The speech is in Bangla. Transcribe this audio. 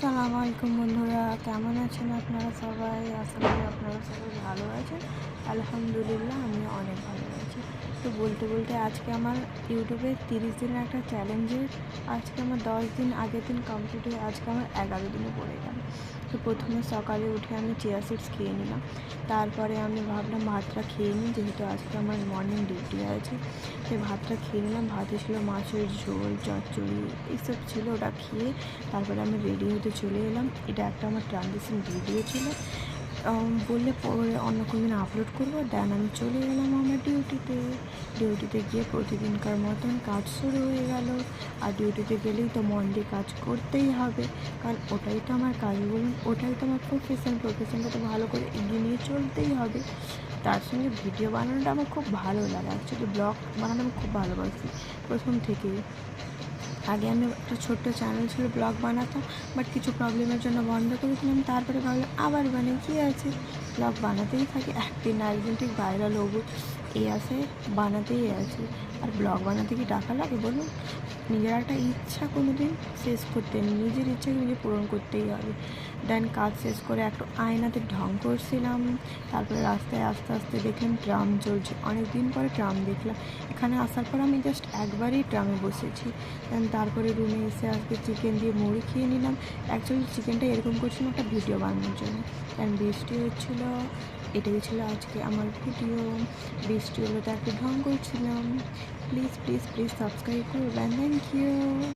আসসালামু আলাইকুম বন্ধুরা, কেমন আছেন আপনারা সবাই? আশা করি আপনারা সবাই ভালো আছেন। আলহামদুলিল্লাহ, আমিও অনেক ভালো আছি। তো বলতে বলতে আজকে আমার ইউটিউবে 30 দিনের একটা চ্যালেঞ্জের আজকে আমার 10 দিন আগের দিন কমপ্লিট হয়ে আজকে আমার 11 দিনে পড়ে গেল। তো প্রথমে সকালে উঠে আমি চিয়া সিডস খেয়ে নিলাম। তারপরে আমি ভাবলাম ভাতটা খেয়ে নিই, যেহেতু আজকে আমার মর্নিং ডিউটি আছে। তো ভাতটা খেয়ে নিলাম। ভাতে ছিল মাছের ঝোল, চচ্চড়ি এইসব ছিল। ওটা খেয়ে তারপরে আমি রেডি হতে চলে এলাম। এটা একটা আমার ট্রানজিশন ভিডিও ছিল, বললে পরে অন্য কোনো দিন আপলোড করবো। দেন আমি চলে গেলাম আমার ডিউটিতে গিয়ে প্রতিদিনকার মতন কাজ শুরু হয়ে গেল। আর ডিউটিতে গেলেই তো মন দিয়ে কাজ করতেই হবে, কারণ ওটাই তো আমার কাজ, বলুন, ওটাই তো আমার প্রফেশনটা তো ভালো করে এগিয়ে নিয়ে চলতেই হবে। তার সঙ্গে ভিডিও বানানোটা আমার খুব ভালো লাগে। অ্যাকচুয়ালি ব্লগ বানানো আমি খুব ভালোবাসি প্রথম থেকেই। আগে আমি একটা ছোট্ট চ্যানেল ছিল, ব্লগ বানাতাম, বাট কিছু প্রবলেমের জন্য বন্ধ করেছিলাম। তারপরে ভাবলাম আবার বানাই, কী আছে, ব্লগ বানাতেই থাকি, একদিন না একদিন ঠিক ভাইরাল হবো, এই আসে বানাতেই আছে। আর ব্লগ বানাতে কি টাকা লাগে বলুন? নিজের একটা ইচ্ছা কোনো দিন শেষ করতে, নিজের ইচ্ছাকে নিজে পূরণ করতেই হবে। দেন কাজ শেষ করে একটু আয়নাতে ঢং করছিলাম। তারপরে রাস্তায় আস্তে আস্তে দেখলাম ট্রাম চলছে, অনেক দিন পরে ট্রাম দেখলাম। এখানে আসার পর আমি জাস্ট একবারই ট্রামে বসেছি। দেন তারপরে রুমে এসে আজকে চিকেন দিয়ে মুড়ি খেয়ে নিলাম। অ্যাকচুয়ালি চিকেনটা এরকম করছিলাম একটা ভিডিও বানানোর জন্য। দেন বৃষ্টি হচ্ছিলো, এটাই ছিল আজকে আমার ভিডিও। বৃষ্টি হলো তো একটু ঢং করছিলাম। প্লিজ প্লিজ প্লিজ সাবস্ক্রাইব করবেন, থ্যাংক ইউ।